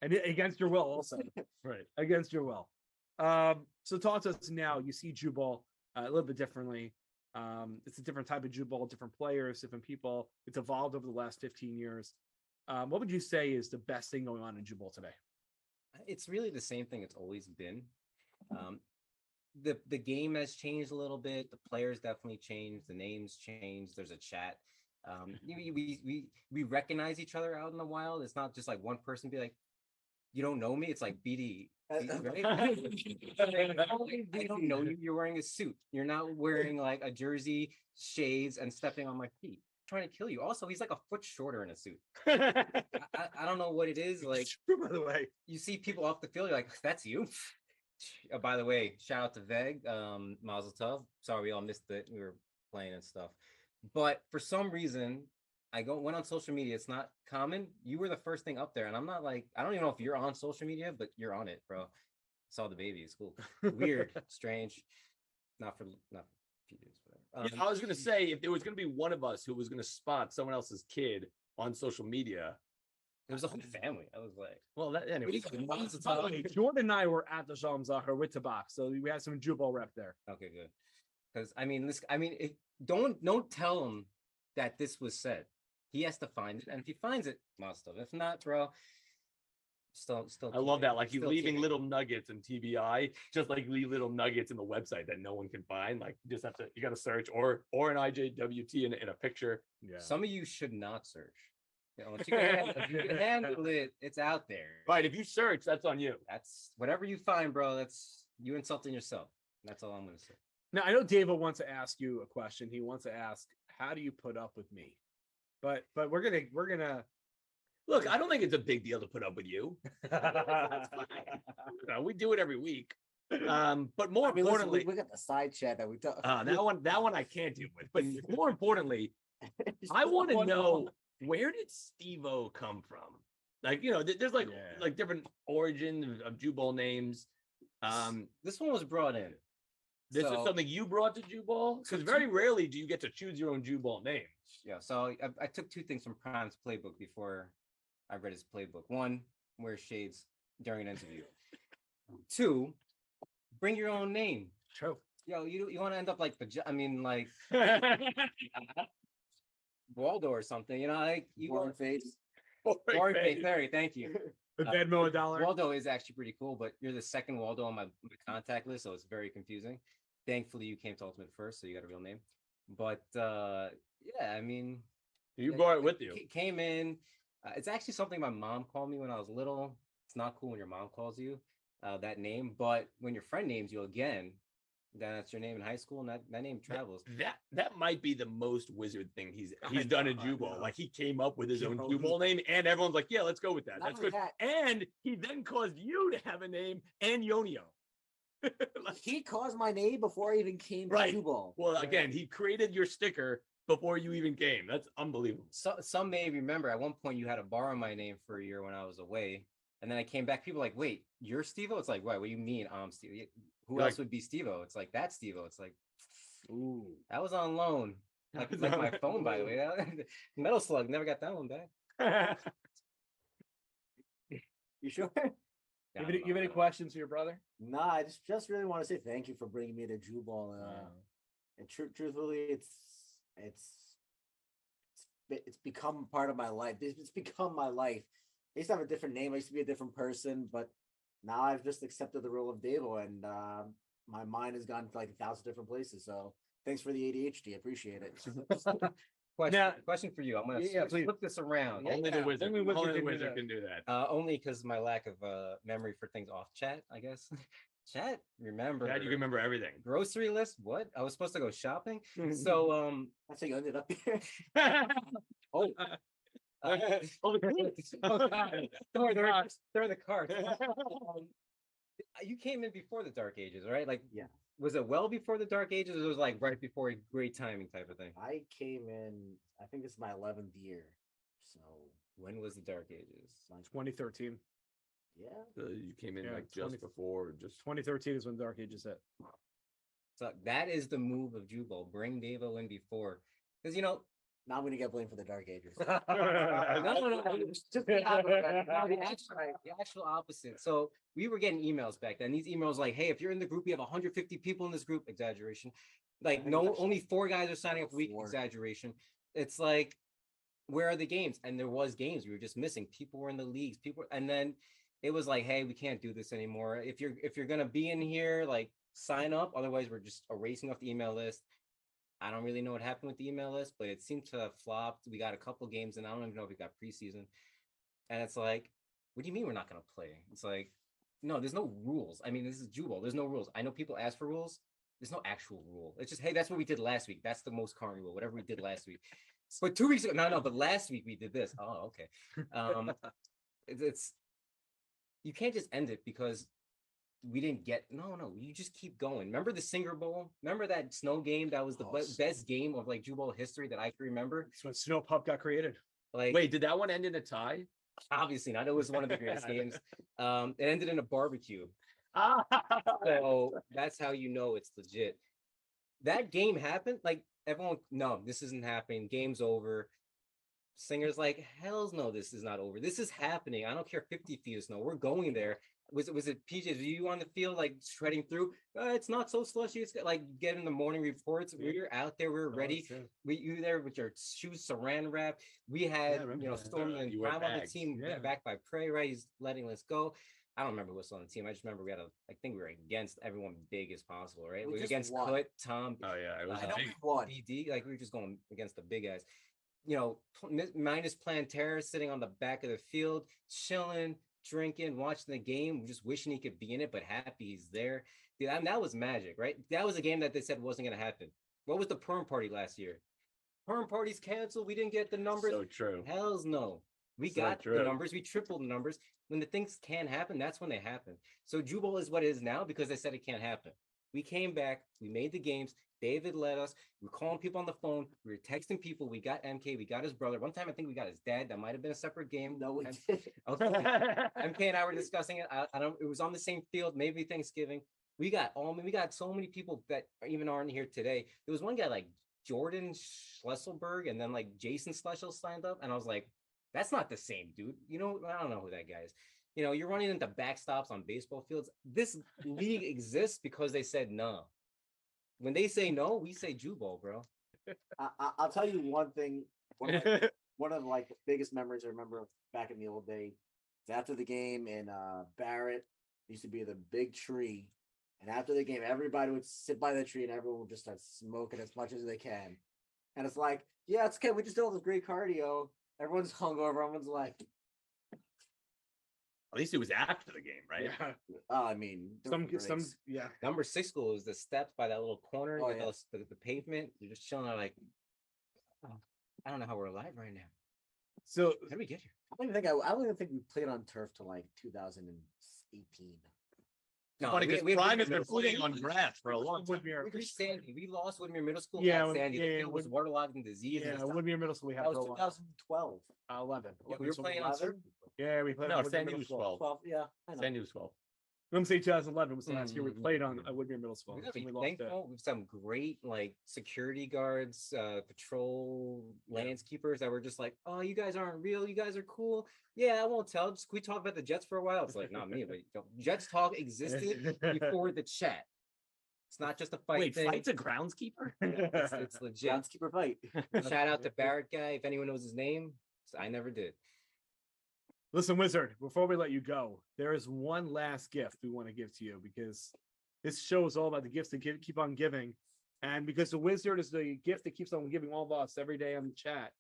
And against your will also.
Right.
Against your will. So talk to us now. You see Jewball a little bit differently. It's a different type of Jewball, different players, different people. It's evolved over the last 15 years. What would you say is the best thing going on in Jewball today?
It's really the same thing it's always been. The game has changed a little bit. The players definitely changed. The names changed. There's a chat. We recognize each other out in the wild. It's not just like one person be like, you don't know me. It's like BD. Right? I don't know you. You're wearing a suit. You're not wearing like a jersey, shades, and stepping on my feet. I'm trying to kill you. Also, he's like a foot shorter in a suit. I don't know what it is. Like,
By the way,
you see people off the field, you're like, that's you. By the way, shout out to Veg, Mazel Tov. Sorry, we all missed it. We were playing and stuff. But for some reason, went on social media. It's not common. You were the first thing up there, and I'm not like, I don't even know if you're on social media, but you're on it, bro. Saw the baby. It's cool. Weird, strange. Not for a few days.
I was gonna say, if there was gonna be one of us who was gonna spot someone else's kid on social media,
it was a whole family. I was like,
well, that anyway.
by the way, Jordan and I were at the Shalom Zachar with Tabak, so we had some Jewball rep there.
okay, good. Because don't tell him that this was said. He has to find it, and if he finds it, mazel tov. If not, bro, still.
I love that. Like, you leaving little nuggets in TBI, just like leave little nuggets in the website that no one can find. Like, you just have to, you got to search or an IJWT in a picture.
Yeah.
Some of you should not search. If you can handle it, it's out there.
Right. If you search, that's on you.
That's whatever you find, bro. That's you insulting yourself. That's all I'm gonna say.
Now, I know David wants to ask you a question. He wants to ask, how do you put up with me? But we're gonna
Look, I don't think it's a big deal to put up with you. That's fine. We do it every week. But more importantly,
listen, we got the side chat that we talked.
that one I can't deal with. But more importantly, I want to know, where did Steve-O come from? Like, there's like different origins of Jewball names.
This one was brought in.
This is something you brought to Jewball? Because very rarely do you get to choose your own Jewball name.
Yeah, so I took two things from Prime's playbook before I read his playbook. One, wear shades during an interview. Two, bring your own name.
True.
Yo, you want to end up like Waldo or something, like you
Warren face.
Warren face. Larry, thank you.
The Venmo $1.
Waldo is actually pretty cool, but you're the second Waldo on my contact list, so it's very confusing. Thankfully, you came to Ultimate first, so you got a real name. But yeah, I mean,
you brought it with you.
Came in. It's actually something my mom called me when I was little. It's not cool when your mom calls you that name, but when your friend names you again, then that's your name in high school, and that name travels.
That might be the most wizard thing he's done in Jewball. Like, he came up with his own Jewball name, and everyone's like, "Yeah, let's go with that. That's good." And he then caused you to have a name and Yonio.
He caused my name before I even came to
Right.
Jewball.
Well, again, he created your sticker before you even came. That's unbelievable.
So, some may remember at one point you had to borrow my name for a year when I was away, and then I came back. People were like, "Wait, you're Steve-O?" It's like, "What do you mean I'm Steve? Who else would be Steve-O?" It's like, "That's Steve-O." It's like,
Ooh,
that was on loan. Like my phone, by the way. Metal Slug, never got that one back.
You sure?
you have any questions for your brother?
Nah, I just really want to say thank you for bringing me to Jewball. And truthfully, it's become part of my life. It's become my life. I used to have a different name. I used to be a different person, but now I've just accepted the role of Davo, and my mind has gone to like 1,000 different places. So thanks for the ADHD. I appreciate it.
Question for you. I'm gonna flip this around.
Only the wizard.
Only wizard
Only the
can do
wizard
that.
can do that.
Only because my lack of memory for things off chat, I guess. Chat, remember?
Glad you can remember everything.
Grocery list? What? I was supposed to go shopping. So
That's how you ended up here.
oh. Oh, God. They're the cards. You came in before the Dark Ages, right? Like,
Yeah.
Was it well before the Dark Ages, or was it like right before great timing type of thing?
I came in, I think this is my 11th year. So
When was the Dark Ages?
like
2013.
yeah.
You came in
Yeah,
like just
20
before, just
2013 is when Dark Ages hit.
So that is the move of Jewball. Bring Davo in before, because
Now I'm gonna get blamed for the Dark Ages.
no. Just the actual opposite. So we were getting emails back then. These emails like, hey, if you're in the group, you have 150 people in this group. Exaggeration. Like, no, only 4 guys are signing up a week.
4.
Exaggeration. It's like, where are the games? And there was games we were just missing. People were in the leagues. And then it was like, hey, we can't do this anymore. If you're gonna be in here, like, sign up. Otherwise, we're just erasing off the email list. I don't really know what happened with the email list, but it seemed to have flopped. We got a couple games, and I don't even know if we got preseason. And it's like, what do you mean we're not going to play? It's like, no, there's no rules. I mean, this is Jewball. There's no rules. I know people ask for rules. There's no actual rule. It's just, hey, that's what we did last week. That's the most current rule, whatever we did last week. But 2 weeks ago, no, but last week we did this. Oh, okay. It's you can't just end it because we didn't get no, you just keep going. Remember the Singer Bowl? Remember that snow game? That was the best game of like Jewball history that I can remember.
That's when Snow Pup got created.
Like,
wait, did that one end in a tie?
Obviously not. It was one of the greatest games. It ended in a barbecue. So that's how you know it's legit. That game happened. Like, everyone, no, this isn't happening. Game's over. Singer's like, hell's no, this is not over. This is happening. I don't care 50 feet of snow. We're going there. Was it PJ? Were you on the field like shredding through? It's not so slushy. It's like getting the morning reports. We were out there. We were ready. You there with your shoes saran wrap. We had Stormy and Prime on the team. Back by Prey, right? He's letting us go. I don't remember what's on the team. I just remember I think we were against everyone big as possible, right? We were against Kut, Tom.
Oh yeah, it was.
I know we won.
BD. Like, we were just going against the big guys. Minus Plantera sitting on the back of the field, chilling, drinking, watching the game, just wishing he could be in it, but happy he's there. Dude, that was magic, right? That was a game that they said wasn't going to happen. What was the Perm Party last year? Perm Party's canceled. We didn't get the numbers.
So true.
Hells no. We got the numbers. We tripled the numbers. When the things can happen, that's when they happen. So Jewball is what it is now because they said it can't happen. We came back. We made the games. David led us. We were calling people on the phone. We were texting people. We got MK. We got his brother. One time, I think we got his dad. That might have been a separate game.
No, we did.
Okay. MK and I were discussing it. I don't. It was on the same field. Maybe Thanksgiving. We got so many people that even aren't here today. There was one guy like Jordan Schlesselberg, and then like Jason Schlessel signed up, and I was like, that's not the same dude. I don't know who that guy is. You're running into backstops on baseball fields. This league exists because they said no. When they say no, we say Jewball, bro.
I'll tell you one thing. One of like the biggest memories I remember back in the old day. It's after the game in Barrett. Used to be the big tree, and after the game, everybody would sit by the tree, and everyone would just start smoking as much as they can. And it's like, yeah, it's okay. We just did all this great cardio. Everyone's hungover. Everyone's like,
at least it was after the game, right?
Yeah.
I mean,
Some, yeah.
Number 6 school is the steps by that little corner.
Oh,
with
yeah.
the pavement. You're just chilling there like, oh, I don't know how we're alive right now.
So
How did we get here?
I don't even think we played on turf till like 2018.
No,
Funny because Prime has been
playing
playing on grass for a long time.
Sandy. We lost Woodmere Middle School.
Yeah,
at Sandy.
yeah,
The
yeah,
field was waterlogged and disease.
Yeah,
and stuff.
Woodmere Middle School we had
That
for a
was
while.
2012.
11.
Yeah, we were playing on
11?
surf.
Yeah, we played.
No,
on Woodmere
Sandy
Middle
was
School.
12.
12, yeah. I know.
Sandy was 12.
Let me say 2011 was the last year we played on Woodmere Middle School.
We gotta
That's
be
when we lost it.
thankful. We have some great like security guards, patrol landskeepers that were just like, "Oh, you guys aren't real. You guys are cool. Yeah, I won't tell. Just can we talk about the Jets for a while?" It's like, not me, but Jets talk existed before the chat. It's not just a fight
Wait,
thing.
fight's a groundskeeper?
It's legit.
Groundskeeper fight.
Shout out to Barrett guy. If anyone knows his name, I never did.
Listen, Wizard, before we let you go, there is one last gift we want to give to you because this show is all about the gifts that keep on giving. And because the Wizard is the gift that keeps on giving all of us every day on the chat,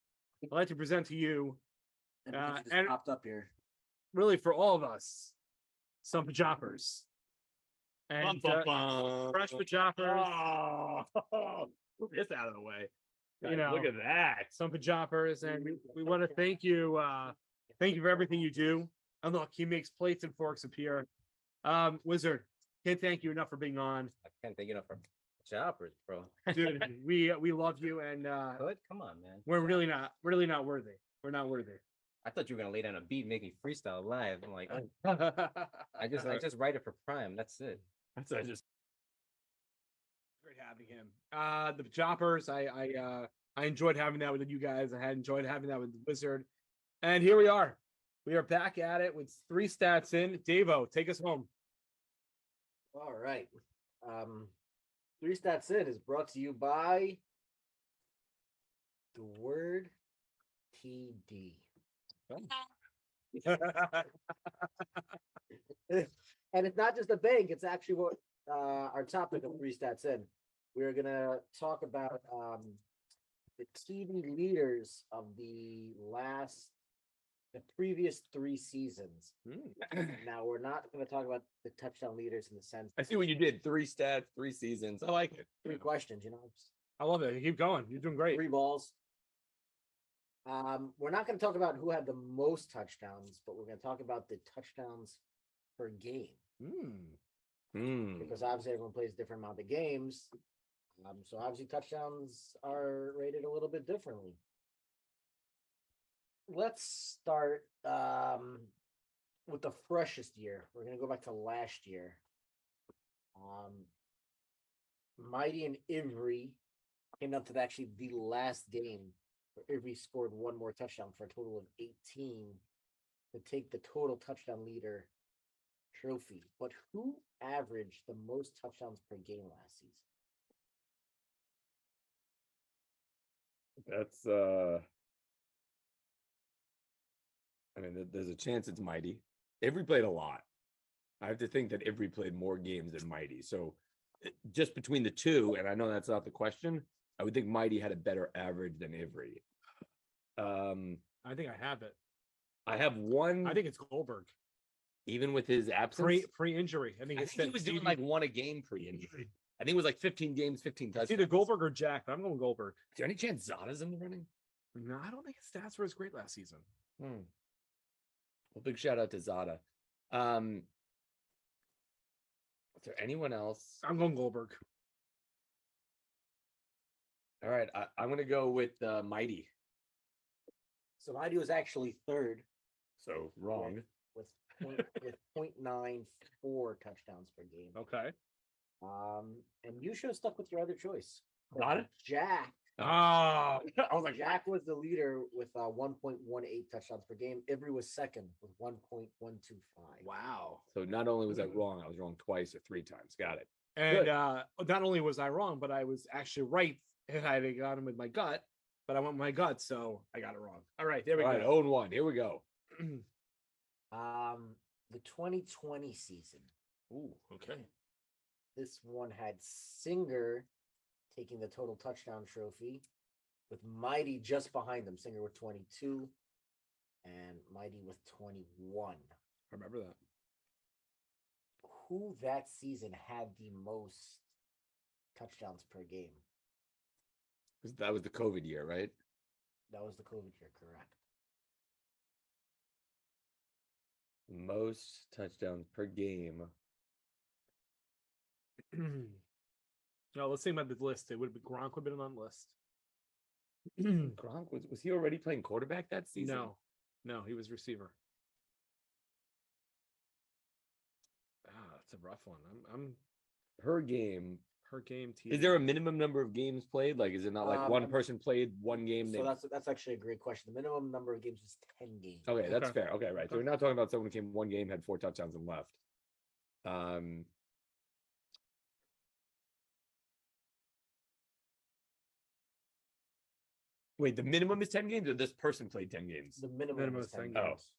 I'd like to present to you,
And it just
and-
popped up here.
really for all of us, some pajamas. And fresh pajamas.
Move this out of the way.
You know,
Look at that.
some pajamas, and we want to thank you. Thank you for everything you do. And look, he makes plates and forks appear. Wizard, can't thank you enough for being on.
I can't think enough for choppers, bro.
Dude, we love you, and
Good? Come on, man.
we're really not worthy. We're not worthy.
I thought you were gonna lay down a beat, make me freestyle live. I'm like, oh, I just write it for Prime. That's it.
That's just
Great having him. The Choppers, I enjoyed having that with you guys. I had enjoyed having that with the Wizard. And here we are. We are back at it with 3 stats in. Davo, take us home.
All right. 3 stats in is brought to you by the word TD. And it's not just a bank, it's actually what our topic of 3 stats in. We're gonna talk about the TD leaders of the previous 3 seasons. Now we're not gonna talk about the touchdown leaders in the sense
I see what you did. 3 stats, 3 seasons. I like it.
3 questions,
I love it. Keep going. You're doing great.
3 balls. We're not going to talk about who had the most touchdowns, but we're going to talk about the touchdowns per game because obviously everyone plays a different amount of games. So obviously touchdowns are rated a little bit differently. Let's start with the freshest year. We're going to go back to last year. Mighty and Ivry came up to actually the last game where Ivry scored 1 more touchdown for a total of 18 to take the total touchdown leader trophy. But who averaged the most touchdowns per game last season?
That's I mean, there's a chance it's Mighty. Ivry played a lot. I have to think that Ivry played more games than Mighty. So just between the two, and I know that's not the question, I would think Mighty had a better average than Ivry.
I think I have it.
I have one.
I think it's Goldberg.
Even with his absence,
Pre-injury. I think
I
it's
think he was doing like 1 a game pre-injury. I think it was like 15 games, 15 touchdowns.
It's either Goldberg or Jack, but I'm going Goldberg.
Is there any chance Zada's in the running?
No, I don't think his stats were as great last season.
Well, big shout out to Zada. Is there anyone else?
I'm going Goldberg.
All right, I'm going to go with Mighty.
So Mighty was actually third
So wrong.
with 0.94 touchdowns per game.
Okay.
And you should have stuck with your other choice.
Zada?
Jack.
Oh, I was like,
Jack was the leader with 1.18 touchdowns per game. Ivry was second with 1.125.
wow.
So not only was I wrong, I was wrong twice or 3 times. Got it.
And not only was I wrong, but I was actually right. I had got him with my gut, but I went with my gut, so I got it wrong. All right, there we
All
go.
right, 0-1. Here we go.
The 2020 season.
Ooh, okay.
This one had Singer taking the total touchdown trophy, with Mighty just behind them. Singer with 22 and Mighty with 21.
I remember that.
Who that season had the most touchdowns per game?
That was the COVID year, right?
That was the COVID year, correct?
Most touchdowns per game.
No, let's think about the list. It would have been Gronk would have been on the list.
Gronk was he already playing quarterback that season?
No, he was receiver. That's a rough one. I'm
Per game.
per game.
Is there a minimum number of games played? Like, is it not like one person played 1 game?
So that's actually a great question. The minimum number of games is 10 games.
Okay, that's
Okay.
fair. Okay, right. So we're not talking about someone who came 1 game, had 4 touchdowns and left. Wait, the minimum is 10 games, or this person played 10 games?
The minimum,
Minimum
is
is
10
10
games.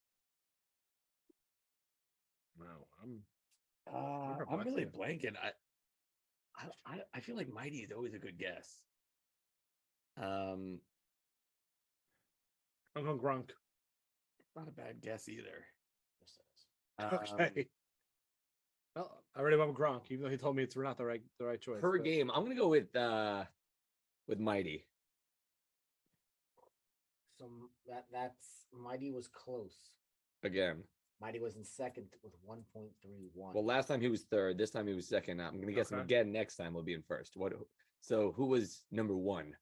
No, I'm
I'm really blanking. I feel like Mighty is always a good guess.
going Gronk.
Not a bad guess either.
Yes, it is.
Okay. Well, I already went with Gronk, even though he told me it's not the right choice.
Per
but-
game. I'm gonna go with Mighty.
So that's Mighty was close.
Again.
Mighty was in second with 1.31.
Well, last time he was third. This time he was second. I'm gonna guess him
Okay.
again next time. We'll be in first. So who was number one?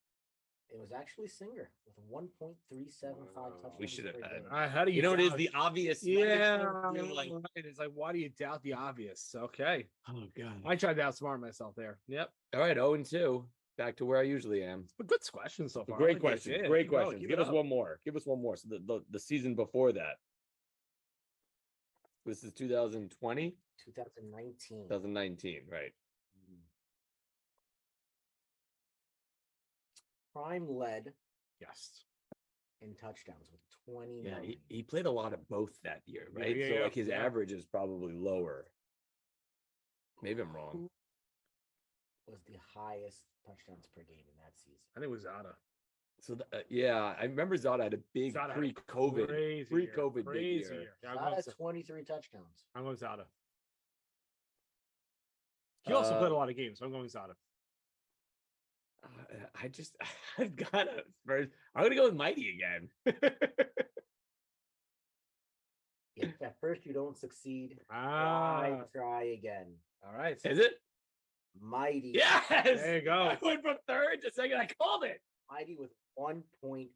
It was actually Singer with 1.375 touchdowns.
We should have
per
had-
game.
How do
You know, it is
doubt-
the obvious.
Yeah,
You're like,
right. It's like, why do you doubt the obvious? Okay,
oh god.
I tried to outsmart myself there. Yep,
All right, 0-2. Back to where I usually am.
but good question so far.
Great
I like
question.
it. Yeah,
Great
keep going,
question.
keep
Give
it
us
up.
one more. Give us one more. So the season before that. This is 2020,
2019.
2019, right?
Prime led
Yes.
in touchdowns with 29.
Yeah, he played a lot of both that year,
Yeah,
right?
yeah,
So
yeah,
like his
yeah.
average is probably lower. Maybe I'm wrong.
was the highest touchdowns per game in that season.
I think it was Zada.
So yeah, I remember Zada had a big
Zada had a
pre-COVID,
Crazy year,
pre-COVID big
crazy
year.
year. Yeah,
Zada had 23 touchdowns.
I'm going Zada. He also played a lot of games, so I'm going Zada.
I've got to first. I'm gonna go with Mighty again.
If at first you don't succeed,
Ah,
try again.
all right.
Is it?
Mighty.
Yes.
There you go.
I went from third to second. I called it.
Mighty with 1.84.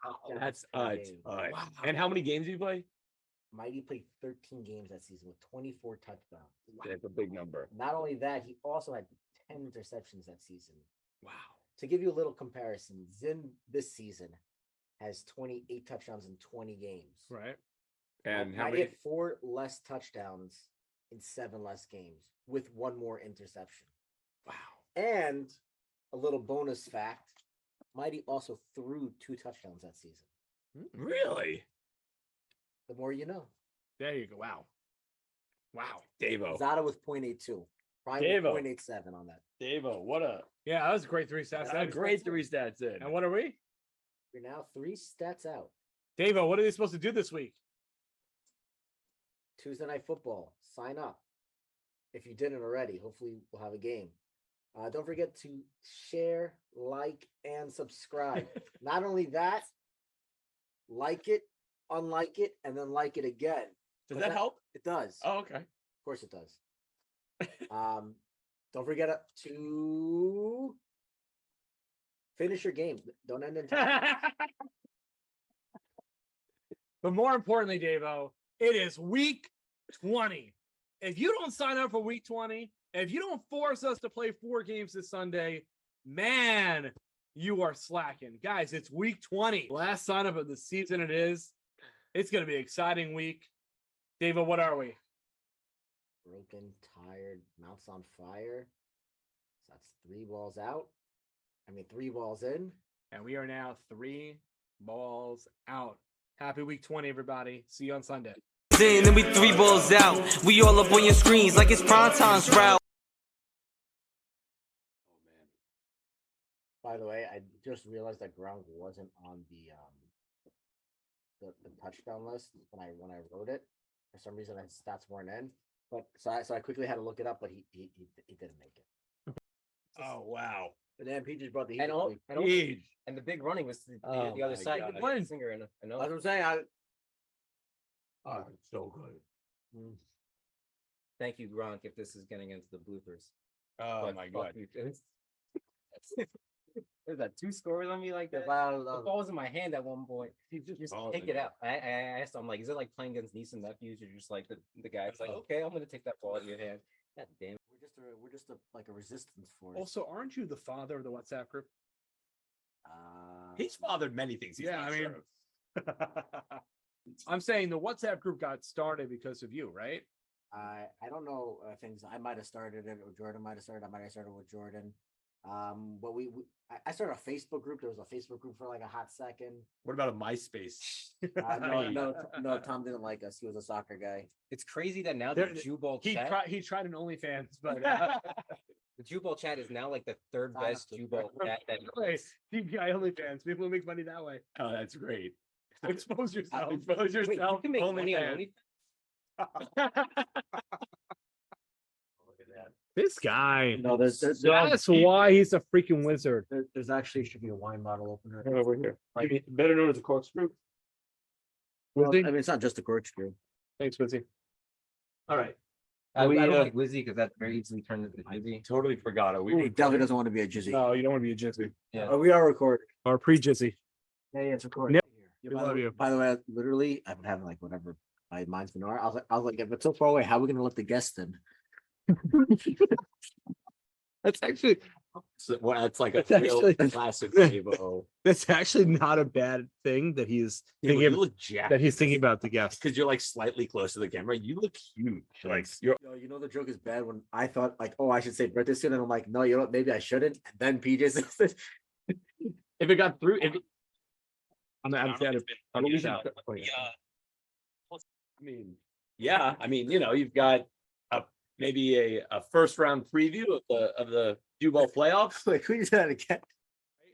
touchdowns
That's
per
a
game.
ton. And how many games did you play?
Mighty played 13 games that season with 24 touchdowns.
That's a big number.
Not only that, he also had 10 interceptions that season.
Wow.
To give you a little comparison, Zin this season has 28 touchdowns in 20 games.
Right.
And how
Mighty
many?
had 4 less touchdowns in 7 less games with 1 more interception.
Wow.
And a little bonus fact, Mighty also threw 2 touchdowns that season.
Really?
The more you know.
There you go. Wow. Wow.
Davo.
Zada with 0.82. Prime
Davo.
with 0.87 on that.
Davo, what a
Yeah, that was a great 3 stats.
that's a great 3 stats in.
And what are we?
You're now 3 stats out.
Davo, what are they supposed to do this week?
Tuesday Night Football. Sign up. If you didn't already, hopefully we'll have a game. Don't forget to share, like, and subscribe. Not only that, like it, unlike it, and then like it again.
Does
But
that help?
It does.
Oh, okay.
Of course it does. Don't forget to finish your game. Don't end in tie.
But more importantly, Davo, it is week 20. If you don't sign up for week 20, if you don't force us to play 4 games this Sunday, man, you are slacking. Guys, it's week 20. Last sign up of the season it is. It's going to be an exciting week. Davo, what are we?
Broken, tired, mouths on fire. So that's 3 balls out. 3 balls in.
And we are now 3 balls out. Happy week 20, everybody. See you on Sunday.
In, then we 3 balls out. We all up on your screens like it's prime time's route.
By the way, I just realized that Gronk wasn't on the touchdown list when I wrote it. For some reason, his stats weren't in. But so I quickly had to look it up, but he didn't make it.
Oh wow.
But then Pete just brought the heat.
And
this
all,
week.
and, all,
Huge.
and the big running was the
Oh
other
my
side.
God.
Good win. Singer and I know.
That's what I'm saying.
Oh, it's so good.
Thank you, Gronk, if this is getting into the bloopers.
Oh
But
my
fuck
god.
you, There's that 2 scores on me like that.
Wow,
The ball was in my hand at one point. Just
balls
take
in
it
your
out. I asked him, like, is it like playing against niece and nephews? You're just like the guy's like, okay, I'm gonna take that ball out of your hand. God damn it.
We're just like a resistance force.
Also, aren't you the father of the WhatsApp group?
He's fathered many things. He's
Yeah,
not
I mean-
sure of.
I'm saying the WhatsApp group got started because of you, right?
I don't know things. I might have started it, or Jordan might have started. I might have started with Jordan. But I started a Facebook group. There was a Facebook group for like a hot second.
What about a MySpace?
No, Tom didn't like us. He was a soccer guy.
It's crazy that now
There-
the Jewball
He
chat,
tried an OnlyFans, but
the Jewball chat is now like the 3rd
Sign up
best
to-
Jewball chat that
TBI OnlyFans. People make money that way.
Oh, that's great.
Expose yourself.
Expose
Wait, you
yourself.
can make
only
money on
fans.
OnlyFans?
This guy.
No,
That's why he's a freaking wizard.
there's actually should be a wine bottle opener.
Right over here. Better known as a corkscrew.
Well, I
Wizzy?
mean, it's not just a corkscrew.
Thanks, Wizzy. All right.
I
We,
don't
uh,
like Wizzy because that very easily turned into Jizzy.
Totally forgot it.
He
We
definitely doesn't want to be a jizzy.
No, you don't want to be a jizzy.
Yeah.
Oh, we are recording.
Or pre-jizzy.
Yeah, it's recording.
Yep.
Yeah,
We
by,
love
the way,
you.
by the way, literally, I've been having like whatever my mind's been. I was like, if it's so far away, how are we gonna let the guests in?
That's actually
it's like a
It's
real
actually-
classic Tebow.
that's actually not a bad thing that he's
Yeah, but
thinking
you look jacked
that he's thinking about the guest.
because you're like slightly close to the camera. You look huge. Like you're
You know the joke is bad when I thought like, oh, I should say birthday soon, and I'm like, no, you know what? Maybe I shouldn't. And then PJ says,
if it got through. If it,
I'm
use out. I mean, yeah. I mean, you've got maybe a first round preview of the Jewball playoffs.
like, who you said that again?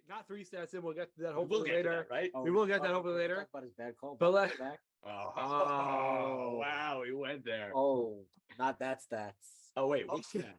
Not 3 stats in. We'll get to that
We'll
hopefully
get to
later.
that, right?
We will get that hopefully
we'll
later.
talk About his bad call.
But
back
let-
to back.
Oh, wow, he went there.
Oh, not that stats.
Oh wait, what's that?